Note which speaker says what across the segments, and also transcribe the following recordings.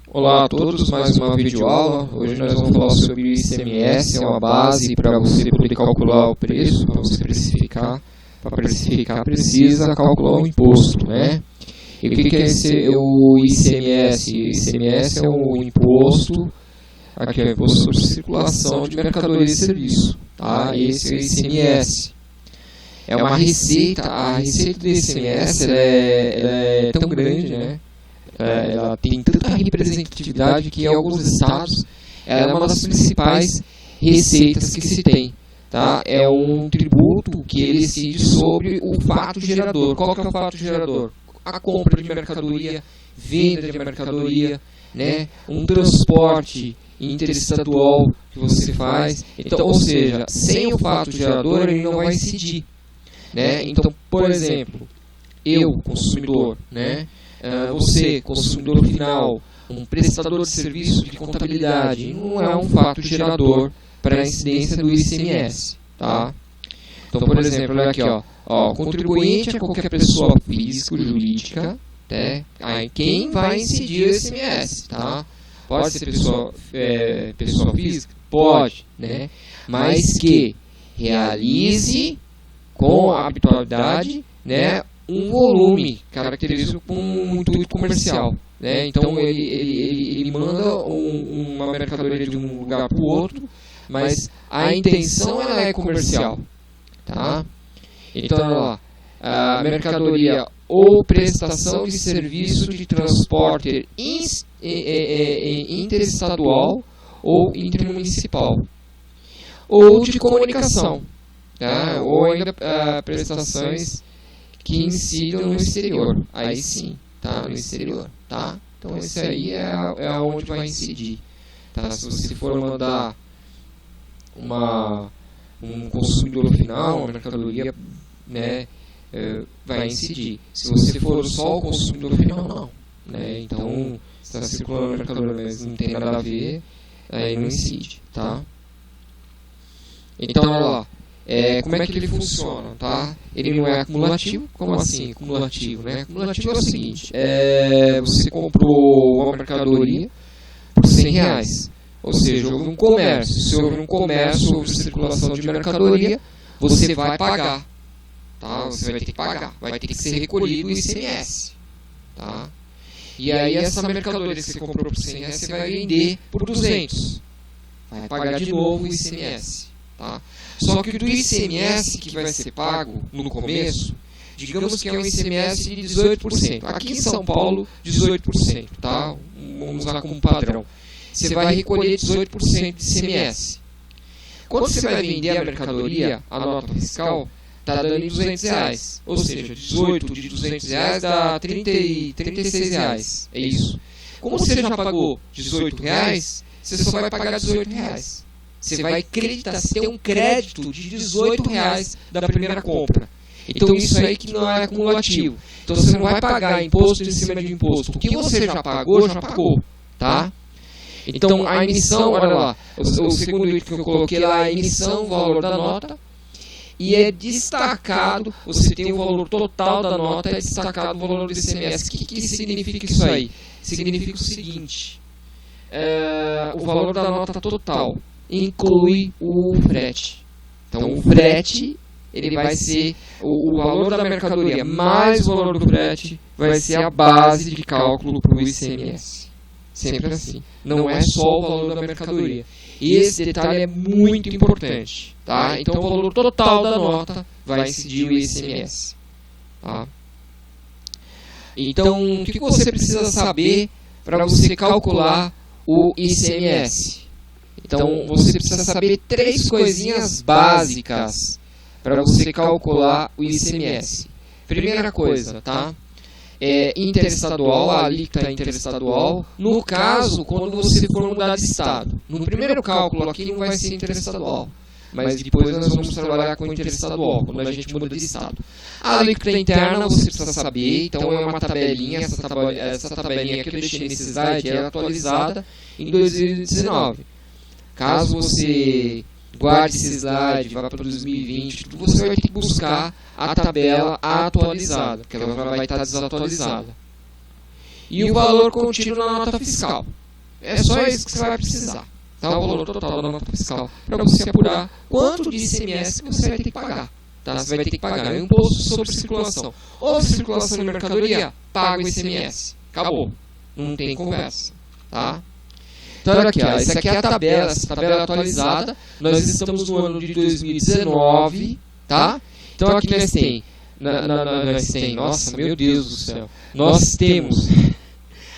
Speaker 1: Olá a todos, mais uma videoaula. Hoje nós vamos falar sobre o ICMS, é uma base para você poder calcular o preço, para você precificar. Para precificar precisa calcular o imposto, né? E o que é o ICMS? O ICMS é um imposto, aqui é o imposto sobre circulação de mercadoria e serviço, tá? Esse é o ICMS. É uma receita, a receita do ICMS ela é tão grande, né? Ela tem tanta representatividade que em alguns estados ela é uma das principais receitas que se tem, tá? É um tributo que ele incide sobre o fato gerador. Qual que é o fato gerador? A compra de mercadoria, venda de mercadoria, né? Um transporte interestadual que você faz. Então, ou seja, sem o fato gerador ele não vai incidir, né? Então, por exemplo, eu, consumidor, né? Você, consumidor final, um prestador de serviço de contabilidade, não é um fato gerador para a incidência do ICMS, tá? Então, por exemplo, olha aqui, ó, contribuinte é qualquer pessoa física ou jurídica, né? Aí quem vai incidir o ICMS, tá? Pode ser pessoa física? Pode, né? Mas que realize com habitualidade, né, um volume característico com um intuito comercial, né? Então ele manda uma mercadoria de um lugar para o outro, mas a intenção ela é comercial, tá? Então olha lá, a mercadoria ou prestação de serviço de transporte interestadual ou intermunicipal ou de comunicação, tá? Ou ainda prestações que incidam no exterior, aí sim, tá? No exterior, tá? Então esse aí é onde vai incidir, tá? Se você for mandar um consumidor final, uma mercadoria, né, vai incidir. Se você for só o consumidor final, não, né? Então está circulando a mercadoria, mas não tem nada a ver, aí não incide, tá? Então olha lá. Como é que ele funciona, tá? Ele não é acumulativo. Como assim acumulativo, né? Acumulativo é o seguinte, você comprou uma mercadoria por R$100, ou seja, houve um comércio. Se houve um comércio, houve circulação de mercadoria, você vai pagar, tá? Você vai ter que pagar, vai ter que ser recolhido o ICMS, tá? E aí essa mercadoria que você comprou por R$100, você vai vender por 200, vai pagar de novo o ICMS, tá? Só que do ICMS que vai ser pago no começo, digamos que é um ICMS de 18%. Aqui em São Paulo, 18%, tá? Vamos usar como padrão. Você vai recolher 18% de ICMS. Quando você vai vender a mercadoria, a nota fiscal está dando em R$200. Ou seja, 18 de R$200 dá R$36. É isso. Como você já pagou R$18, você só vai pagar R$18. Você vai acreditar, você tem um crédito de R$18 da primeira compra. Então isso aí que não é acumulativo. Então você não vai pagar imposto em cima de imposto. O que você já pagou, tá? Então a emissão, olha lá, o segundo item que eu coloquei lá, a emissão, o valor da nota, e é destacado, você tem o valor total da nota, é destacado o valor do ICMS. O que significa isso aí? Significa o seguinte, o valor da nota total inclui o frete. Então o frete ele vai ser o valor da mercadoria mais o valor do frete vai ser a base de cálculo para o ICMS. Sempre assim. Não é só o valor da mercadoria. E esse detalhe é muito importante, tá? Então o valor total da nota vai incidir o ICMS, tá? Então o que você precisa saber para você calcular o ICMS? Então, você precisa saber 3 coisinhas básicas para você calcular o ICMS. Primeira coisa, tá? Interestadual, a alíquota interestadual. No caso, quando você for mudar de estado. No primeiro cálculo aqui não vai ser interestadual, mas depois nós vamos trabalhar com interestadual, quando a gente muda de estado. A alíquota interna você precisa saber, então é uma tabelinha, essa tabelinha que eu deixei nesse slide é atualizada em 2019. Caso você guarde esse slide, vá para 2020, você vai ter que buscar a tabela atualizada, porque ela vai estar desatualizada. E o valor contínuo na nota fiscal. é só isso que você vai precisar. Tá? O valor total da nota fiscal. Para você apurar quanto de ICMS que você vai ter que pagar. Tá? Você vai ter que pagar um imposto sobre circulação. Ou circulação de mercadoria, paga o ICMS. Acabou. Não tem conversa. Tá? Então, olha aqui, ó, essa aqui é a tabela, essa tabela atualizada. Nós estamos no ano de 2019, tá? Então, aqui nós tem, nossa, meu Deus do céu, nós temos,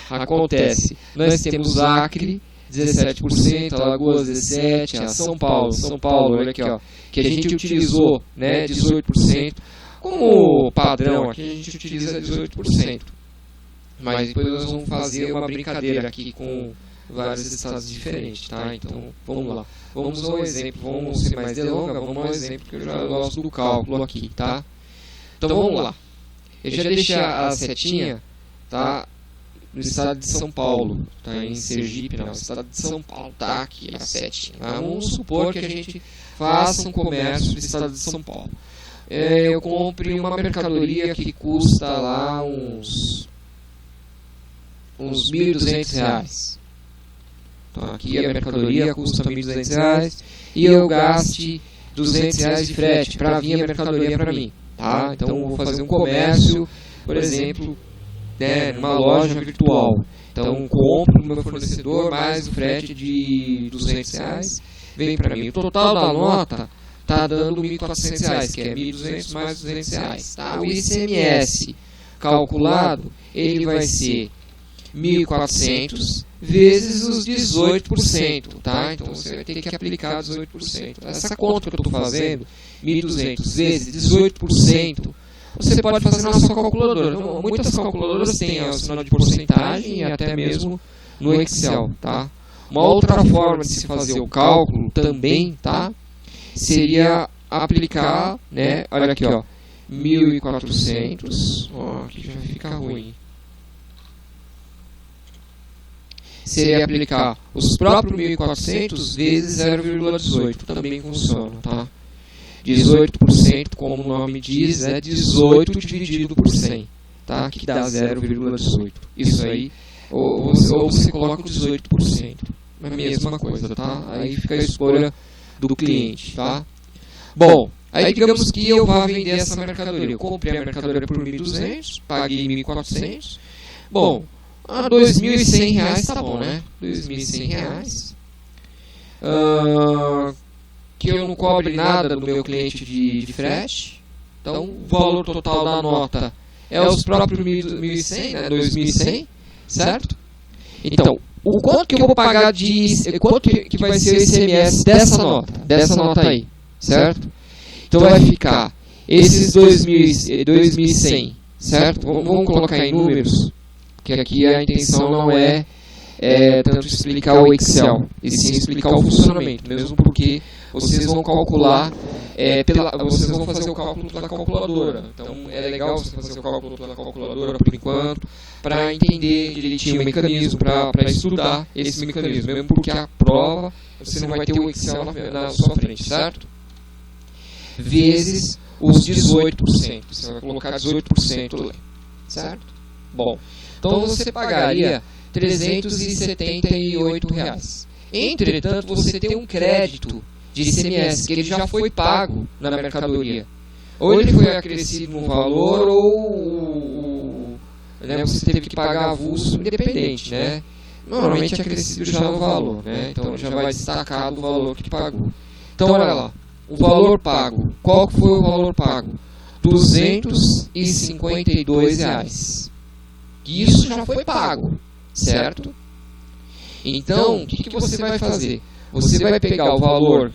Speaker 1: acontece, nós temos Acre, 17%, Alagoas, 17%, São Paulo, olha aqui, ó, que a gente utilizou, né, 18%, como padrão aqui a gente utiliza 18%. Mas depois nós vamos fazer uma brincadeira aqui com vários estados diferentes, tá? Então, vamos lá. Vamos ao exemplo, vamos ser mais delonga, vamos ao exemplo que eu já gosto do cálculo aqui, tá? Então, vamos lá. Eu já deixei a setinha, tá? No estado de São Paulo, tá? Em Sergipe, não, no estado de São Paulo, tá? Aqui a setinha. Vamos supor que a gente faça um comércio no estado de São Paulo. Eu compre uma mercadoria que custa lá uns R$1.200. Então, aqui a mercadoria custa R$1.200 e eu gaste R$200 de frete para vir a mercadoria para mim. Tá? Então, eu vou fazer um comércio, por exemplo, né, numa loja virtual. Então, compro o meu fornecedor mais o frete de R$200, vem para mim. O total da nota está dando R$1.400, que é R$1.200 mais R$200. Tá? O ICMS calculado, ele vai ser 1.400 vezes os 18%, tá? Então você vai ter que aplicar 18%. Essa conta que eu estou fazendo, 1.200 vezes 18%, você pode fazer na sua calculadora. Então, muitas calculadoras têm o sinal de porcentagem e até mesmo no Excel, tá? Uma outra forma de se fazer o cálculo também, tá? Seria aplicar, né? Olha aqui, ó, 1.400, ó, aqui já fica ruim. Seria aplicar os próprios 1.400 vezes 0,18, também funciona, tá? 18%, como o nome diz, é 18 dividido por 100, tá? Que dá 0,18. Isso aí, ou você coloca o 18%, é a mesma coisa, tá? Aí fica a escolha do cliente, tá? Bom, aí digamos que eu vá vender essa mercadoria. Eu comprei a mercadoria por 1.200, paguei 1.400. Bom, R$2.100 está bom, né? R$2.100. Que eu não cobre nada do meu cliente de frete. Então, o valor total da nota é os próprios 1.100, né? 2.100, certo? Então, o quanto que eu vou pagar quanto que vai ser o ICMS dessa nota aí, certo? Então, vai ficar esses 2.100, certo? Vamos colocar em números. Que aqui a intenção não é tanto explicar o Excel, e sim explicar o funcionamento, mesmo porque vocês vão calcular, vocês vão fazer o cálculo pela calculadora. Então é legal você fazer o cálculo pela calculadora por enquanto, para entender direitinho o mecanismo, para estudar esse mecanismo, mesmo porque a prova você não vai ter o Excel na sua frente, certo? Vezes os 18%, você vai colocar 18% lá, certo? Bom, então você pagaria R$378. Entretanto, você tem um crédito de ICMS, que ele já foi pago na mercadoria. Ou ele foi acrescido no valor, ou né, você teve que pagar avulso independente, né? Normalmente é acrescido já no valor, né? Então já vai destacar do valor que pagou. Então olha lá, o valor pago. Qual que foi o valor pago? R$252. Isso já foi pago, certo? Então, o que você vai fazer? Você vai pegar o valor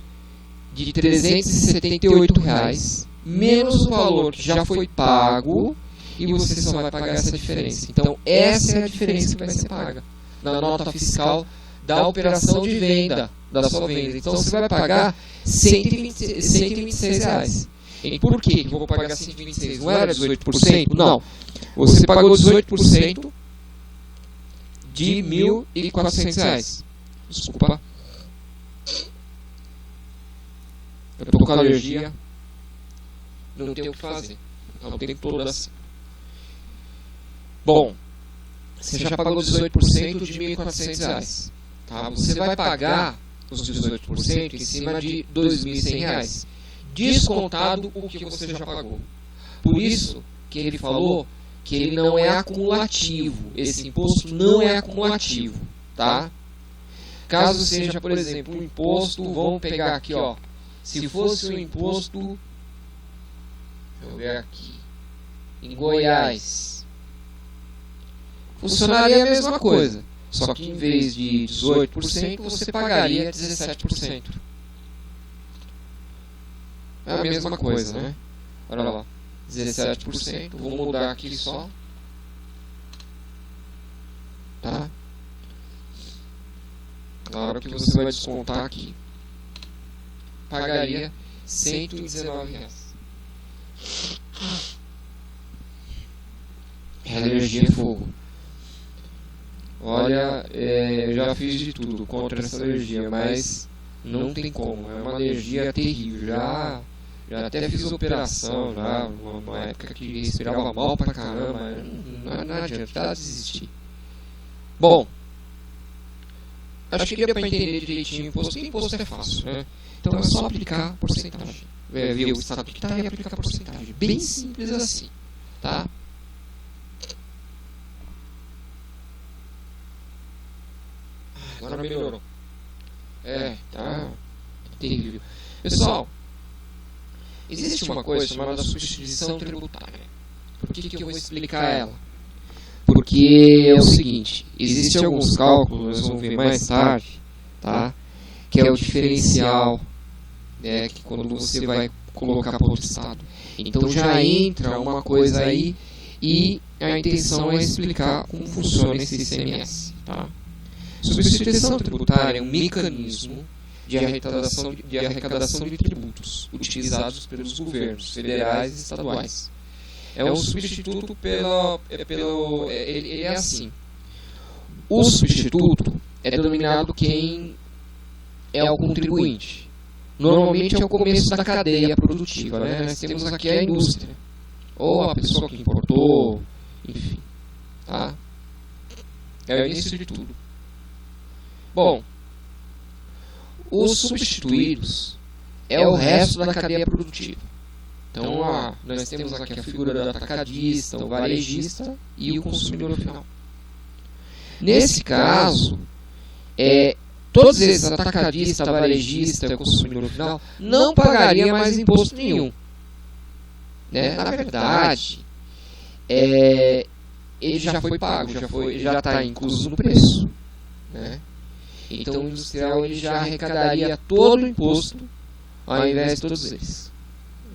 Speaker 1: de R$378 menos o valor que já foi pago e você só vai pagar essa diferença. Então, essa é a diferença que vai ser paga na nota fiscal da operação de venda, da sua venda. Então, você vai pagar R$126. E por que eu vou pagar 126? Não era 18%? Não. Você pagou 18% de R$1.400. Desculpa. Eu estou com alergia. Não tenho o que fazer. Não tem todo assim. Bom, você já pagou 18% de R$1.400. Tá? Você vai pagar os 18% em cima de R$ 2.100, descontado o que você já pagou. Por isso que ele falou que ele não é acumulativo. Esse imposto não é acumulativo, tá? Caso seja, por exemplo, um imposto, vamos pegar aqui, ó. Se fosse um imposto, deixa eu ver aqui, em Goiás, funcionaria a mesma coisa, só que em vez de 18%, você pagaria 17%. É a mesma coisa, né? Olha lá, 17%, vou mudar aqui só, tá? Claro que você vai descontar aqui, pagaria R$ 119. Energia é fogo. Olha, eu já fiz de tudo contra essa alergia, mas não tem como. É uma alergia terrível. Já até fiz operação, já numa época que respirava mal pra caramba. Não adianta, já desistir. Bom, acho que deu para entender direitinho o imposto. E imposto é fácil, né? Então é só aplicar a porcentagem. Ver o estado que está e aplicar a porcentagem. Bem simples assim, tá? Agora melhorou. Tá terrível. Pessoal, existe uma coisa chamada substituição tributária. Por que eu vou explicar ela? Porque é o seguinte, existem alguns cálculos, nós vamos ver mais tarde, tá? Que é o diferencial, né? Que quando você vai colocar para outro estado. Então já entra uma coisa aí e a intenção é explicar como funciona esse ICMS, tá? Substituição tributária é um mecanismo de arrecadação de tributos utilizados pelos governos federais e estaduais. É um substituto ele é assim. O substituto é denominado quem é o contribuinte. Normalmente é o começo da cadeia produtiva, né? Nós temos aqui a indústria, ou a pessoa que importou, enfim, tá? É o início de tudo. Bom, os substituídos é o resto da cadeia produtiva. Então, nós temos aqui a figura do atacadista, o varejista e o consumidor final. Nesse caso, todos esses, atacadista, varejista e o consumidor final, não pagariam mais imposto nenhum. Né? Na verdade, ele já foi pago, já está incluso no preço. Né? Então, o industrial ele já arrecadaria todo o imposto ao invés de todos eles.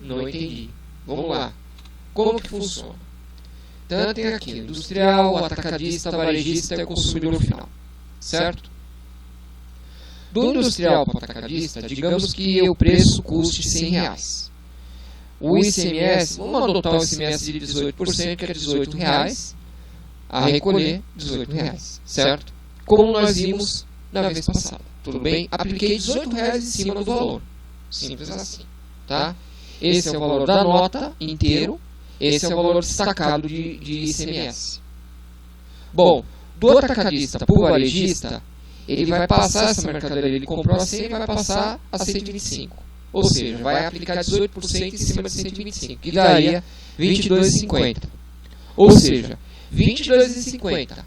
Speaker 1: Não entendi. Vamos lá. Como que funciona? Então, tem aqui o industrial, o atacadista, o varejista e o consumidor final. Certo? Do industrial para o atacadista, digamos que o preço custe R$100. O ICMS, vamos adotar o ICMS de 18%, que é R$18, a recolher R$18, certo? Como nós vimos na vez passada. Tudo bem? Apliquei R$18 em cima do valor. Simples assim. Tá? Esse é o valor da nota inteiro. Esse é o valor destacado de ICMS. Bom, do atacadista para o varejista, ele vai passar essa mercadoria, ele comprou a 100 e vai passar a 125. Ou seja, vai aplicar 18% em cima de 125, que daria R$22,50. Ou seja, R$22,50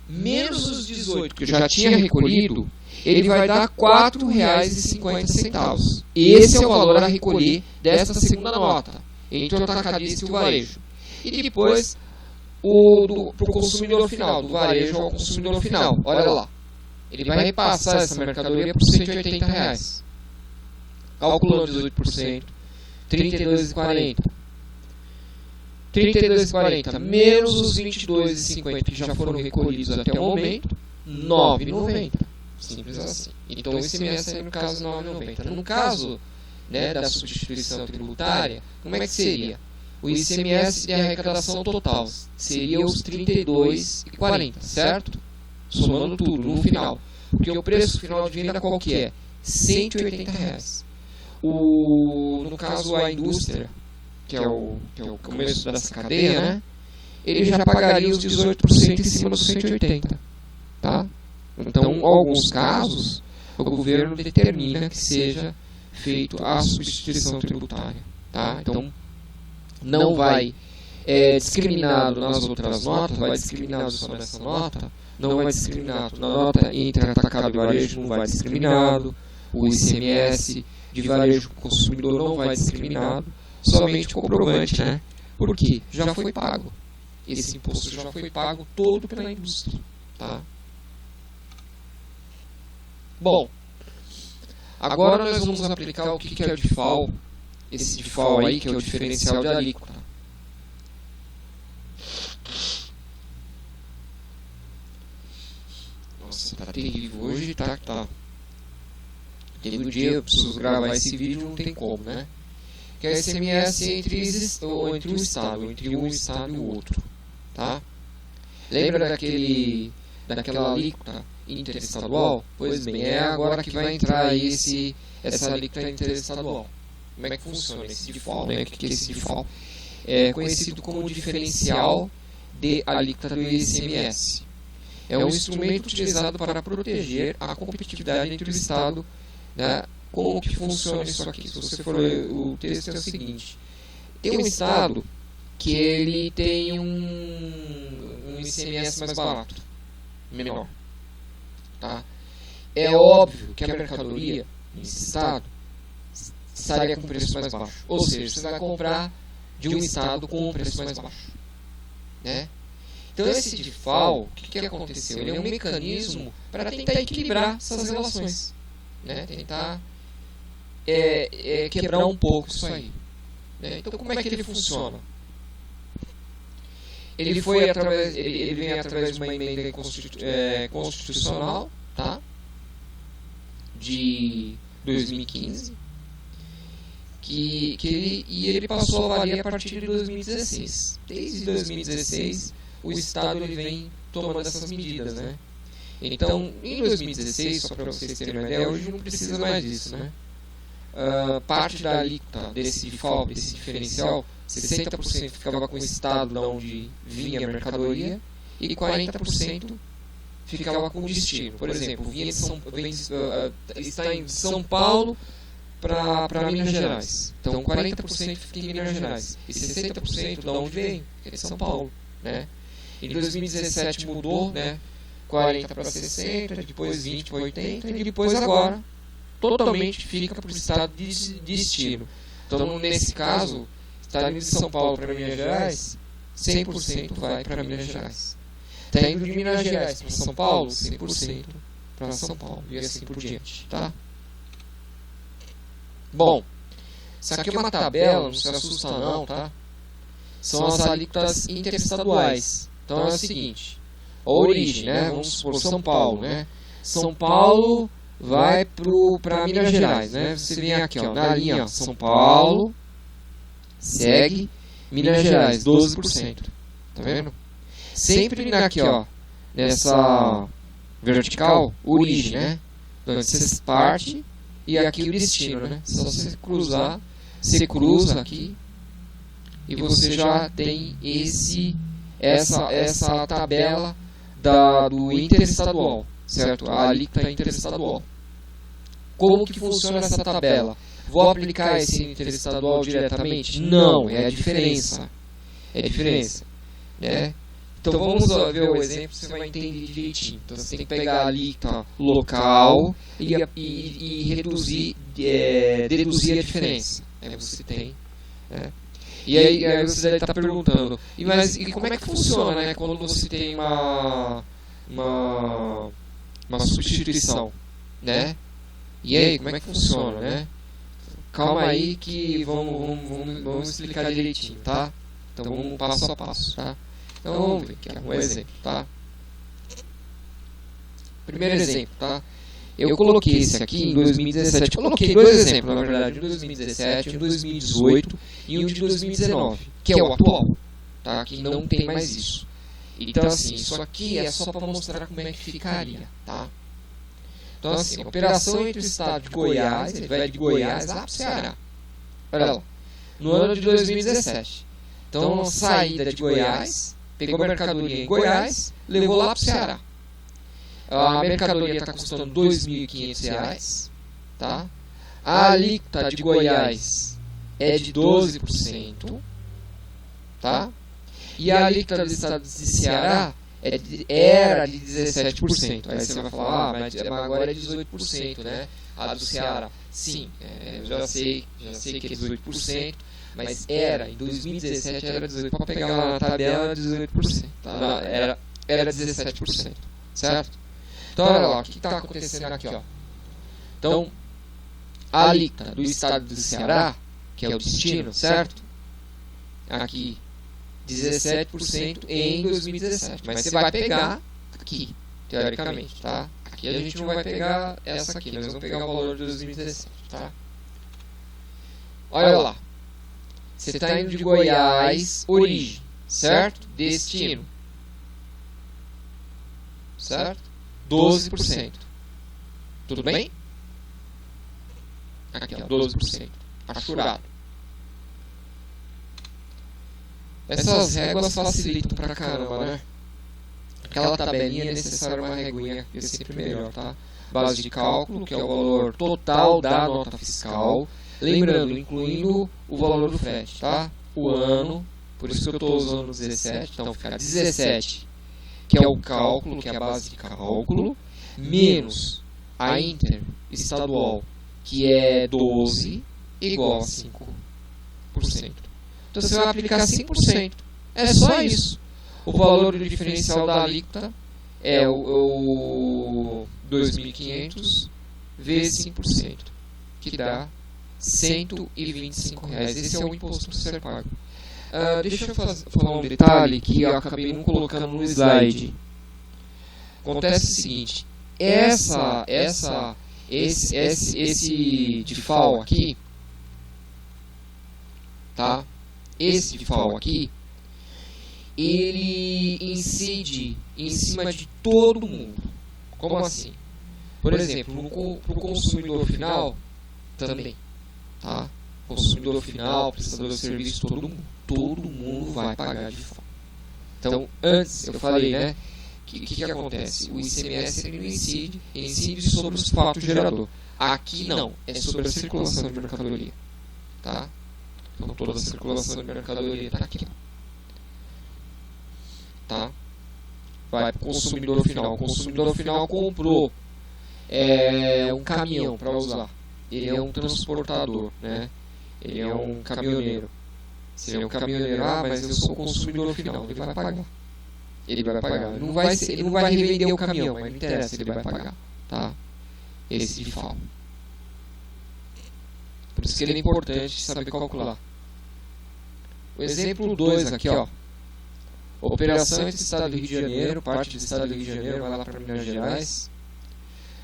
Speaker 1: menos os 18 que eu já tinha recolhido, ele vai dar R$4,50. Esse é o valor a recolher desta segunda nota, entre o atacadista e o varejo. E depois, para o consumidor final, do varejo ao consumidor final. Olha lá. Ele vai repassar essa mercadoria por R$180. Calculando 18%, R$32,40. R$32,40 menos os R$22,50 que já foram recolhidos até o momento, R$9,90. Simples assim. Então o ICMS é no caso R$9,90. No caso, né, da substituição tributária, como é que seria? O ICMS de arrecadação total seria os R$32,40, certo? Somando tudo no final. Porque o preço final de venda qual que é? R$180. No caso a indústria, que é o começo dessa cadeia, né? Ele já pagaria os 18% em cima dos 180, tá? Então, em alguns casos, o governo determina que seja feita a substituição tributária. Tá? Então, não vai discriminado nas outras notas, vai discriminado só nessa nota, não vai discriminado na nota entre atacado e varejo, não vai discriminado, o ICMS de varejo consumidor não vai discriminado, somente o comprovante, né? Por quê? Já foi pago. Esse imposto já foi pago todo pela indústria. Tá? Bom, agora nós vamos aplicar o que é o DIFAL, esse DIFAL aí, que é o diferencial de alíquota. Nossa, tá terrível hoje, tá. Teve um dia, eu preciso gravar esse vídeo, não tem como, né? Que é o ICMS entre o Estado, entre um Estado e o outro, tá? Lembra daquela alíquota interestadual? Pois bem, é agora que vai entrar aí essa alíquota interestadual. Como é que funciona esse DIFAL, né? O que é esse DIFAL? É conhecido como diferencial de alíquota do ICMS. É um instrumento utilizado para proteger a competitividade entre o Estado, né? Como que funciona isso aqui? Se você for ler o texto, é o seguinte: tem um Estado que ele tem um ICMS mais barato, menor. Tá? É óbvio que a mercadoria nesse Estado estaria com preço mais baixo. Ou seja, você vai comprar de um Estado com um preço mais baixo. Né? Então esse DIFAL, o que aconteceu? Ele é um mecanismo para tentar equilibrar essas relações. Né? Tentar quebrar um pouco isso aí. Né? Então como é que ele funciona? Ele vem através de uma emenda constitucional, tá? De 2015, que ele passou a valer a partir de 2016. Desde 2016, o Estado ele vem tomando essas medidas, né? Então, em 2016, só para vocês terem uma ideia, hoje não precisa mais disso, né? Parte da alíquota desse DIFAL, desse diferencial, 60% ficava com o Estado de onde vinha a mercadoria e 40% ficava com o destino. Por exemplo, está em São Paulo para Minas Gerais. Então 40% fica em Minas Gerais e 60% de onde vem, que é de São Paulo. Né? Em 2017 mudou, né? 40 para 60, depois 20 para 80 e depois agora totalmente fica para o estado de destino. Então nesse caso, está indo de São Paulo para Minas Gerais, 100% vai para Minas Gerais. Está indo de Minas Gerais para São Paulo, 100% para São Paulo e assim por diante. Tá? Bom, isso aqui é uma tabela, não se assusta não, tá? São as alíquotas interestaduais. Então é o seguinte: a origem, né? Vamos supor São Paulo, né? São Paulo vai para Minas Gerais, né? Você vem aqui, ó, na linha, ó, São Paulo, segue Minas Gerais, 12%. Tá vendo? Sempre aqui, ó, nessa vertical, origem, né? Então você parte e aqui o destino, né? Só você cruzar, você cruza aqui e você já tem essa tabela do interestadual, certo? A alíquota interestadual. Como que funciona essa tabela? Vou aplicar esse interestadual diretamente? Não, é a diferença. É a diferença. Né? Então vamos ver o exemplo, você vai entender direitinho. Então você tem que pegar a alíquota local e reduzir, deduzir a diferença. Aí você tem. Né? E aí você deve estar perguntando, mas como é que funciona, né, quando você tem uma substituição, né? E aí, como é que funciona, né? Calma aí que vamos explicar direitinho, tá? Então vamos passo a passo, tá? Então vamos ver aqui, um exemplo, tá? Primeiro exemplo, tá? Eu coloquei esse aqui em 2017. Eu coloquei dois exemplos, na verdade, um de 2017, um de 2018 e um de 2019, que é o atual, tá? Que não tem mais isso. Então, assim, isso aqui é só para mostrar como é que ficaria, tá? Então, assim, operação entre o estado de Goiás, ele vai de Goiás lá para o Ceará. Olha lá, no ano de 2017. Então, saída de Goiás, pegou a mercadoria em Goiás, levou lá para o Ceará. a mercadoria está custando R$ 2.500, tá? A alíquota de Goiás é de 12%, tá? E a alíquota do estado de Ceará era de 17%. Aí você vai falar, mas agora é 18%, né? A do Ceará. Sim, eu já sei que é 18%, mas em 2017 era 18%. Para pegar lá na tabela, era 18%. Tá? Era 17%, certo? Então, olha lá, o que está acontecendo aqui, ó? Então, a alíquota do estado do Ceará, que é o destino, certo? Aqui, 17% em 2017. Mas você vai pegar aqui, teoricamente, tá? Aqui a gente não vai pegar essa aqui, nós vamos pegar o valor de 2017, tá? Olha lá. Você está indo de Goiás, origem, certo? Destino, certo? 12%. Tudo bem? Aqui, ó, 12%. Achurado. Essas réguas facilitam pra caramba, né? Aquela tabelinha é necessária uma reguinha, que é sempre melhor, tá? Base de cálculo, que é o valor total da nota fiscal. Lembrando, incluindo o valor do frete, tá? O ano, por isso que eu estou usando 17, então fica 17, que é o cálculo, que é a base de cálculo, menos a interestadual, que é 12, igual a 5%. Então você vai aplicar 5%. É só isso. O valor do diferencial da alíquota é o 2.500 vezes 5%, que dá R$ 125. Esse é o imposto a ser pago. Deixa eu falar um detalhe que eu acabei não colocando no slide. Acontece o seguinte: esse DIFAL aqui, tá? Esse DIFAL aqui, ele incide em cima de todo mundo. Como assim? Por exemplo, para o consumidor final também, tá? Consumidor final, prestador de serviço, todo mundo vai pagar DIFAL. Então, antes eu falei, né? O que acontece? O ICMS ele incide sobre os fatos gerador. Aqui não, é sobre a circulação de mercadoria, tá? Então toda a circulação de mercadoria está aqui, tá? Vai para o consumidor final. O consumidor final comprou um caminhão para usar. Ele é um transportador, né? Ele é um caminhoneiro. Se ele é um caminhoneiro, mas eu sou o consumidor final, ele vai pagar. Ele vai pagar. Ele não vai revender o caminhão, mas não interessa, ele vai pagar, tá? Esse DIFAL. Por isso que ele é importante saber calcular. O exemplo 2 aqui, ó. Operação entre Estado do Rio de Janeiro, parte do Estado do Rio de Janeiro vai lá para Minas Gerais.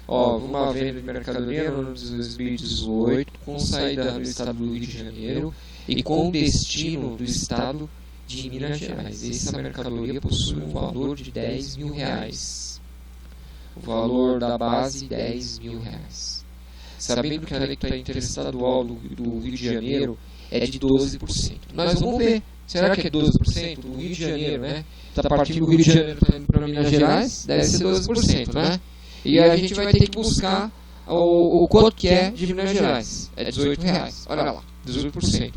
Speaker 1: Ó, uma venda de mercadoria no ano de 2018, com saída do Estado do Rio de Janeiro e com destino do Estado de Minas Gerais. Essa mercadoria possui um valor de R$10.000. O valor da base, R$10.000. Sabendo que a alíquota interestadual do Rio de Janeiro é de 12%. Nós vamos ver. Será que é 12%? O Rio de Janeiro, né? Está partindo do Rio de Janeiro para Minas Gerais, deve ser 12%, né? E a gente vai ter que buscar o quanto que é de Minas Gerais. É R$18. Olha lá, 18%.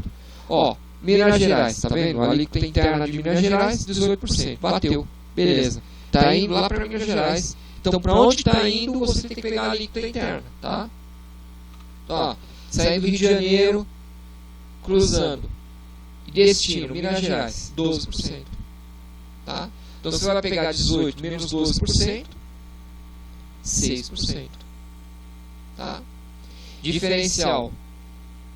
Speaker 1: Ó, Minas Gerais, tá vendo? A alíquota interna de Minas Gerais, 18%. Bateu. Beleza. Tá indo lá para Minas Gerais. Então, para onde está indo, você tem que pegar a alíquota interna, tá? Ó, saindo do Rio de Janeiro, cruzando. Destino, Minas Gerais, 12%. Tá? Então você vai pegar 18 menos 12%, 6%. Tá? Diferencial.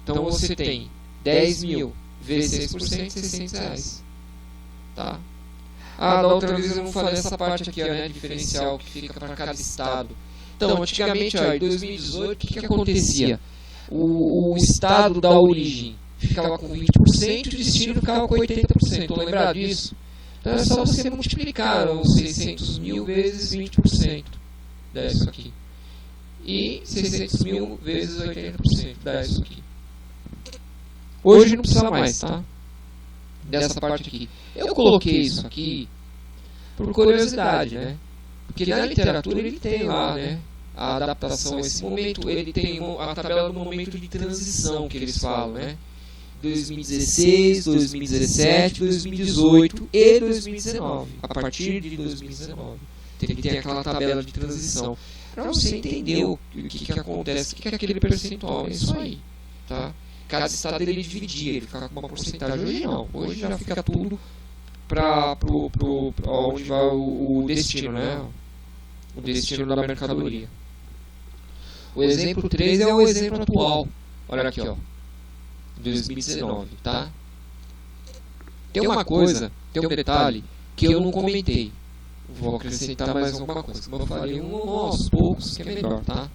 Speaker 1: Então você tem 10.000 vezes 6%, R$600. Tá? Da outra vez eu não falei essa parte aqui, ó, né? Diferencial que fica para cada estado. Então, antigamente, ó, em 2018, o que acontecia? O estado da origem ficava com 20% e o destino ficava com 80%. Estão lembrados disso? Então é só você multiplicar os 600.000 vezes 20%. Dá isso aqui. E 600.000 vezes 80%. Dá isso aqui. Hoje não precisa mais, tá? Dessa parte aqui. Eu coloquei isso aqui por curiosidade, né? Porque na literatura ele tem lá, né, a adaptação a esse momento, ele tem a tabela do momento de transição que eles falam, né? 2016, 2017, 2018 e 2019. A partir de 2019. Ele tem aquela tabela de transição. Para você entender o que acontece, o que é aquele percentual. É isso aí. Tá? Cada estado ele dividia, ele ficava com uma porcentagem. Hoje não. Hoje já fica tudo para onde vai o destino, né? O destino da mercadoria. O exemplo 3 é o exemplo atual. Olha aqui, ó. 2019, tá? Tem uma coisa, tem um detalhe que eu não comentei. Vou acrescentar mais alguma coisa. Como eu falei, aos poucos que é melhor, tá?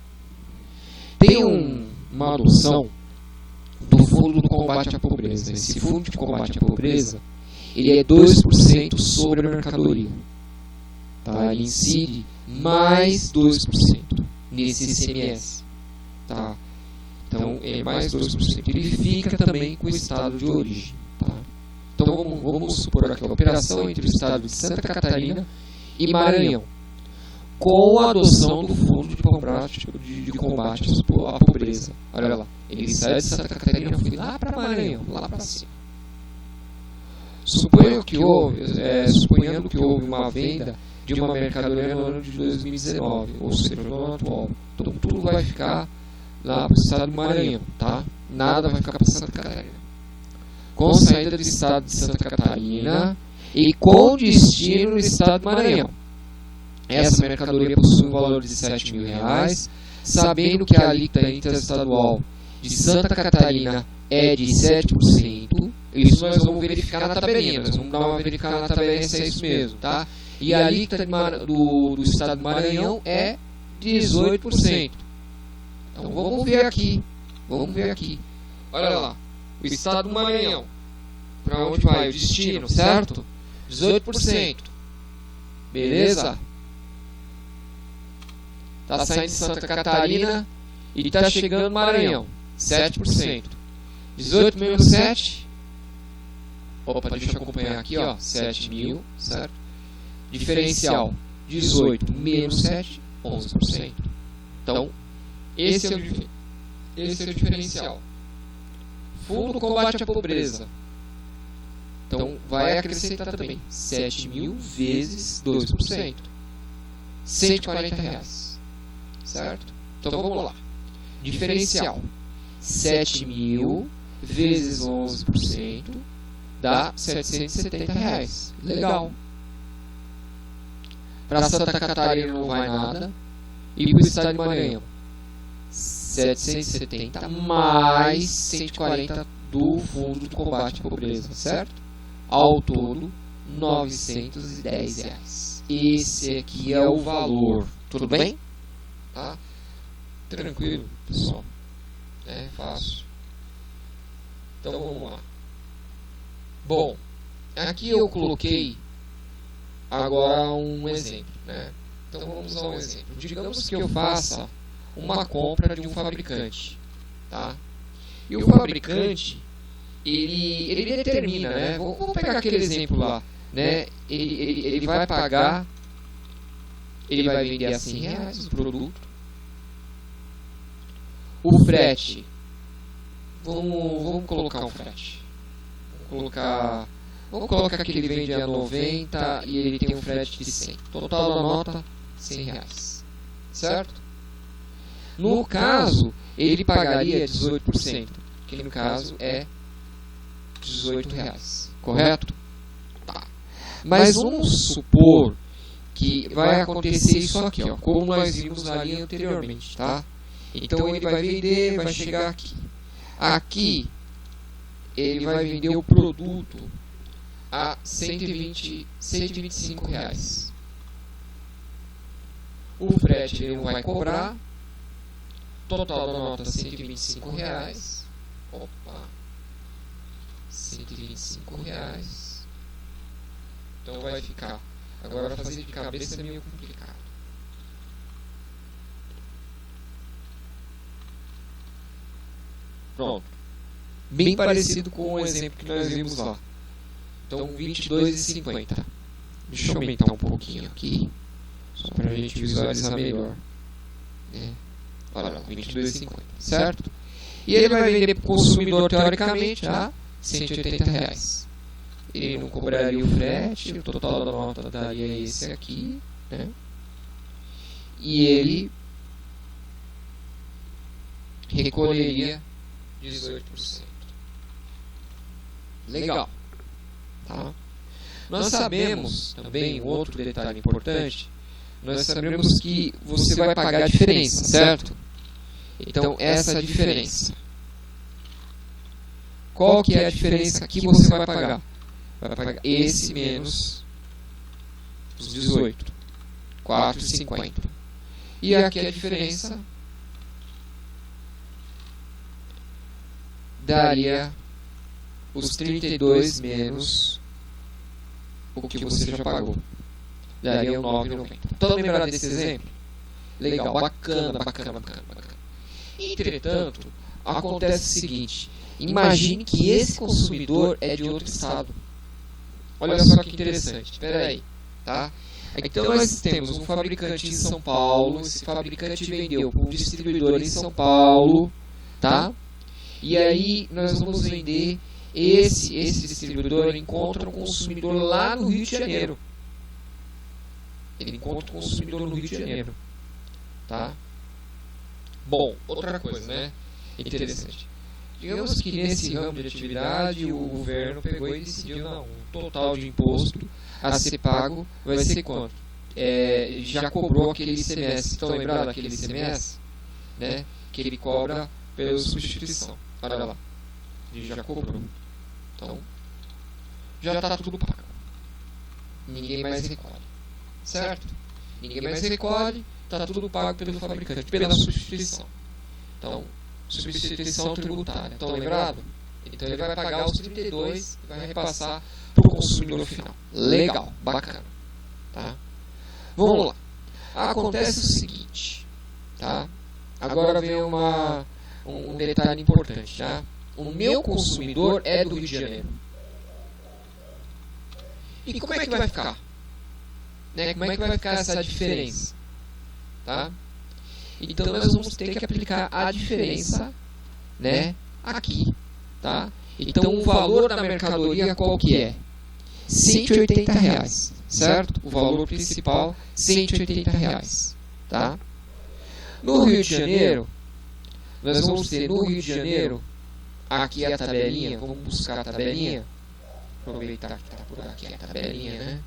Speaker 1: Tem uma adoção do Fundo do Combate à Pobreza. Esse Fundo de Combate à Pobreza, ele é 2% sobre a mercadoria. Tá? Ele incide mais 2% nesse ICMS. Tá? Então, é mais 2%. Ele fica também com o estado de origem. Tá? Então, vamos supor aqui a operação entre o estado de Santa Catarina e Maranhão, com a adoção do Fundo de Combate à Pobreza. Olha lá, ele sai de Santa Catarina e foi lá para Maranhão, lá para cima. Suponhando que houve uma venda de uma mercadoria no ano de 2019, ou seja, no ano atual. Então, tudo vai ficar lá para o estado do Maranhão, tá? Nada vai ficar para Santa Catarina. Com saída do estado de Santa Catarina e com destino no estado do Maranhão. Essa mercadoria possui um valor de R$7.000, sabendo que a alíquota interestadual de Santa Catarina é de 7%. Isso nós vamos verificar na tabelinha, nós vamos dar uma verificada na tabelinha se é isso mesmo, tá? E a alíquota do estado do Maranhão é 18%. Então vamos ver aqui. Olha lá, o estado do Maranhão. Para onde vai o destino, certo? 18%. Beleza? Está saindo de Santa Catarina e está chegando no Maranhão. 7%. 18 menos 7. Opa, deixa eu acompanhar aqui, ó. 7.000, certo? Diferencial. 18 menos 7, 11%. Então, esse é o diferencial. Fundo Combate à Pobreza. Então, vai acrescentar também 7.000 vezes 2%. R$140. Certo? Então, vamos lá. Diferencial. 7.000 vezes 11% dá R$770. Legal. Para Santa Catarina não vai nada. E para o estado de Maranhão, 770 mais 140 do Fundo de Combate à Pobreza, certo? Ao todo, R$910. Esse aqui é o valor. Tudo bem? Tá? Tranquilo, pessoal. É fácil. Então vamos lá. Bom, aqui eu coloquei agora um exemplo, né? Então vamos usar um exemplo. Digamos que eu faça uma compra de um fabricante, tá? E o fabricante ele determina, né? Vamos pegar aquele exemplo lá, né? Ele vai pagar, ele vai vender a R$100 o produto. O frete, vamos colocar um frete. Vamos colocar que ele vende a 90 e ele tem um frete de 100. Total da nota, R$100. Certo? No caso, ele pagaria 18%, que no caso é R$18. Correto? Tá. Mas vamos supor que vai acontecer isso aqui, ó, como nós vimos ali anteriormente, tá? Então ele vai vender, vai chegar aqui. Aqui ele vai vender o produto a R$125. O frete ele não vai cobrar. Total da nota R$125. Opa. R$125. Então vai ficar. Agora fazer de cabeça é meio complicado. Pronto. Bem parecido com o exemplo que nós vimos lá. Então, R$22,50. Deixa eu aumentar um pouquinho aqui. Só para a gente visualizar melhor. Olha lá, 22,50, certo? E ele vai vender para o consumidor, teoricamente, a R$180. Ele não cobraria o frete, o total da nota daria esse aqui, né? E ele recolheria 18%. Legal. Tá? Nós sabemos também, um outro detalhe importante, nós sabemos que você vai pagar a diferença, certo? Então, essa é a diferença. Qual que é a diferença que você vai pagar? Vai pagar esse menos os 18, 4,50. E aqui a diferença daria os 32 menos o que você já pagou. Daria o 9,90. Estão lembrados desse exemplo? Legal, bacana. Entretanto, acontece o seguinte: imagine que esse consumidor é de outro estado. Olha só que interessante. Espera aí, tá? Então nós temos um fabricante em São Paulo. Esse fabricante vendeu para um distribuidor em São Paulo, tá? E aí nós vamos vender esse distribuidor encontra um consumidor lá no Rio de Janeiro. Ele encontra um consumidor no Rio de Janeiro, tá? Bom, outra coisa, né? Interessante. Digamos que nesse ramo de atividade o governo pegou e decidiu, não, o total de imposto a ser pago vai ser quanto? Já cobrou aquele ICMS. Estão lembrados daquele ICMS? Né? Que ele cobra pela substituição. Olha lá. Ele já cobrou. Então, já está tudo pago. Ninguém mais recolhe. Certo? Ninguém mais recolhe, está tudo pago pelo fabricante, pela substituição. Então, substituição tributária. Estão lembrados? Então ele vai pagar os 32 e vai repassar para o consumidor final. Legal, bacana. Tá? Vamos lá. Acontece o seguinte, tá? Agora vem um detalhe importante, tá? O meu consumidor é do Rio de Janeiro. E como é que vai ficar? Né? Como é que vai ficar essa diferença? Tá? Então nós vamos ter que aplicar a diferença, né, aqui, tá? Então o valor da mercadoria qual que é? R$180, certo? O valor principal R$180, tá? No Rio de Janeiro, nós vamos ter no Rio de Janeiro, aqui a tabelinha, vamos buscar a tabelinha, aproveitar que está por aqui a tabelinha, né?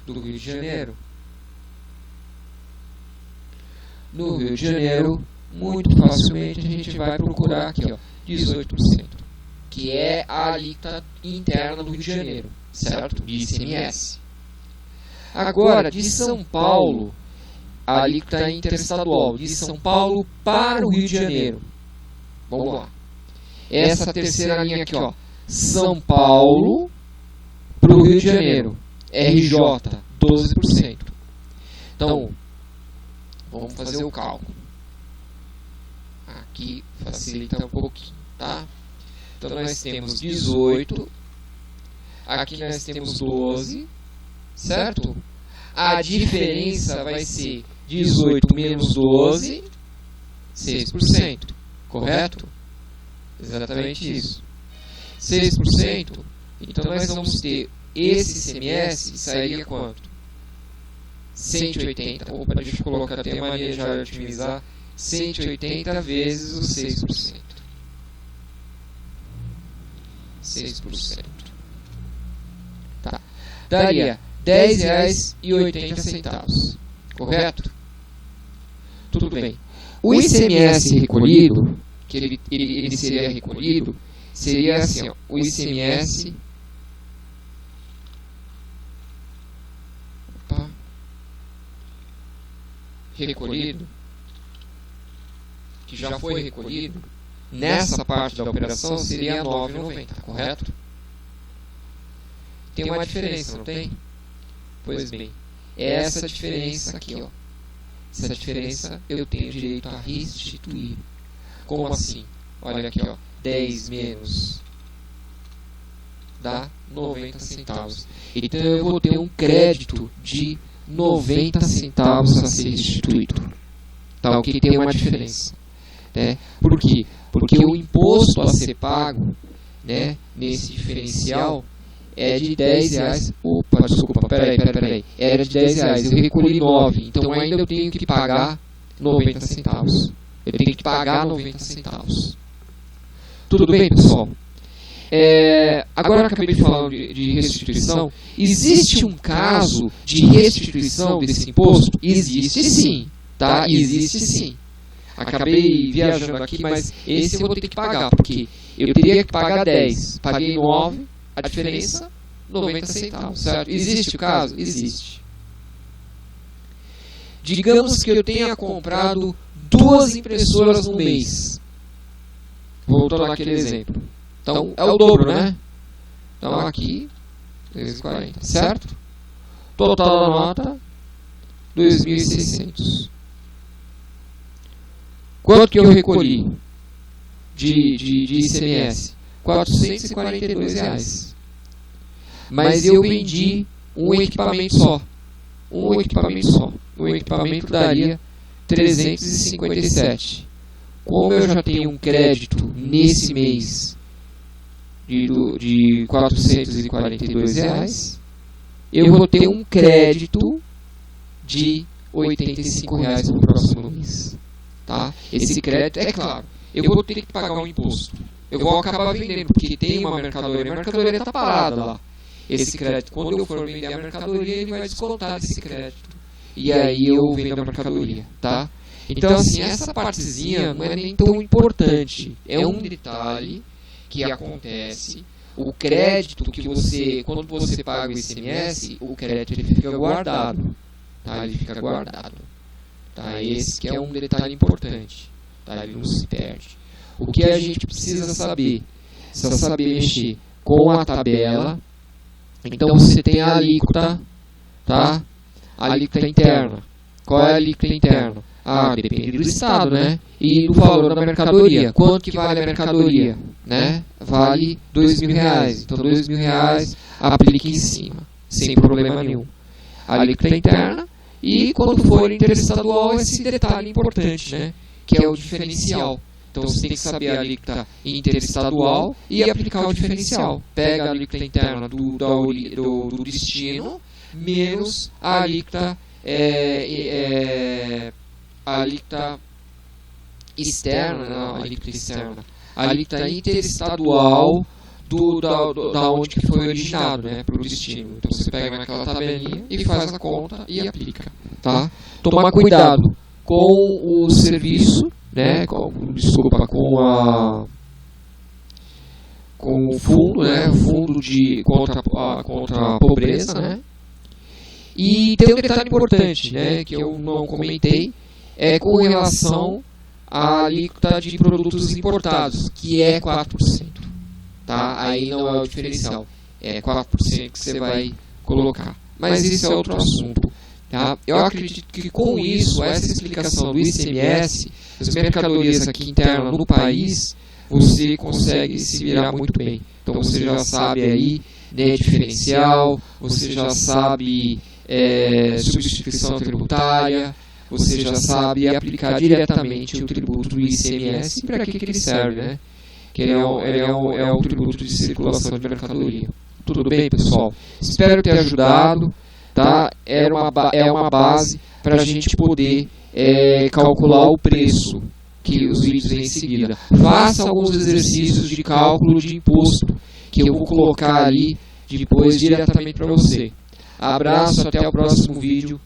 Speaker 1: Do Rio de Janeiro. No Rio de Janeiro, muito facilmente a gente vai procurar aqui, ó, 18%, que é a alíquota interna do Rio de Janeiro, certo? De ICMS. Agora, de São Paulo, a alíquota interestadual, de São Paulo para o Rio de Janeiro. Vamos lá. Essa terceira linha aqui, ó, São Paulo para o Rio de Janeiro, RJ, 12%. Então, vamos fazer o cálculo. Aqui facilita um pouquinho, tá? Então nós temos 18. Aqui nós temos 12. Certo? A diferença vai ser 18 menos 12, 6%. Correto? Exatamente isso. 6%. Então nós vamos ter esse ICMS, sairia quanto? 180. Opa, deixa eu colocar até a mania já de otimizar. 180 vezes os 6%. 6%. Tá. Daria R$10,80. Correto? Tudo bem. O ICMS recolhido, que ele seria recolhido, seria assim, ó, o ICMS recolhido, que já foi recolhido, nessa parte da operação seria R$9,90, correto? Tem uma diferença, não tem? Pois bem, é essa diferença aqui, ó. Essa diferença eu tenho direito a restituir. Como assim? Olha aqui, ó, 10 menos dá 90 centavos. Então eu vou ter um crédito de 90 centavos a ser restituído. Tá? O que tem uma diferença. Né? Por quê? Porque o imposto a ser pago, né, nesse diferencial é de R$10. Opa, desculpa, peraí. Era de R$10. Eu recolhi 9. Então ainda eu tenho que pagar 90 centavos. Eu tenho que pagar 90 centavos. Tudo bem, pessoal? Agora eu acabei de falar de restituição. Existe um caso de restituição desse imposto? Existe sim. Tá? Existe sim. Acabei viajando aqui, mas esse eu vou ter que pagar, porque eu teria que pagar 10. Paguei 9, a diferença, 90 centavos, certo? Existe o caso? Existe. Digamos que eu tenha comprado 2 impressoras no mês. Voltando naquele exemplo. Então, é o dobro, né? Então, aqui, 240, certo? Total da nota, 2.600. Quanto que eu recolhi de ICMS? R$442. Mas eu vendi um equipamento só. Um equipamento daria 357. Como eu já tenho um crédito nesse mês de R$442, eu vou ter um crédito de R$85 no próximo mês. Tá? Esse crédito, é claro, eu vou ter que pagar um imposto. Eu vou acabar vendendo, porque tem uma mercadoria. A mercadoria está parada lá. Esse crédito, quando eu for vender a mercadoria, ele vai descontar desse crédito. E aí eu vendo a mercadoria. Tá? Então, assim, essa partezinha não é nem tão importante. É um detalhe que acontece. O crédito que você, quando você paga o ICMS, o crédito ele fica guardado. Tá? Ele fica guardado. Tá? Esse que é um detalhe importante. Tá? Ele não se perde. O que a gente precisa saber? Precisa saber mexer com a tabela. Então você tem a alíquota, tá? A alíquota interna. Qual é a alíquota interna? Depende do estado, né? E do valor da mercadoria. Quanto que vale a mercadoria? Né? Vale R$2.000. Então R$2.000 aplique em cima, sem problema nenhum. A alíquota interna. E quando for interestadual, esse detalhe importante, né? Que é o diferencial. Então você tem que saber a alíquota interestadual e aplicar o diferencial. Pega a alíquota interna do destino menos a alíquota, a alíquota externa, não, a alíquota externa, a alíquota interestadual da onde que foi originado, né, para o destino. Então você pega naquela tabelinha e faz a conta e aplica. Tá? Tomar cuidado com o serviço, né, com o fundo, né, o fundo contra a pobreza, né. E tem um detalhe importante, né, que eu não comentei, é com relação à alíquota de produtos importados, que é 4%. Tá? Aí não é o diferencial, é 4% que você vai colocar. Mas isso é outro assunto. Tá? Eu acredito que com isso, essa explicação do ICMS, as mercadorias aqui internas no país, você consegue se virar muito bem. Então você já sabe aí, né, diferencial, você já sabe substituição tributária, você já sabe aplicar diretamente o tributo do ICMS e para que ele serve, né? Que ele é o tributo de circulação de mercadoria. Tudo bem, pessoal? Espero ter ajudado. Tá? É uma base para a gente poder calcular o preço, que os vídeos vêm em seguida. Faça alguns exercícios de cálculo de imposto, que eu vou colocar ali depois diretamente para você. Abraço, até o próximo vídeo.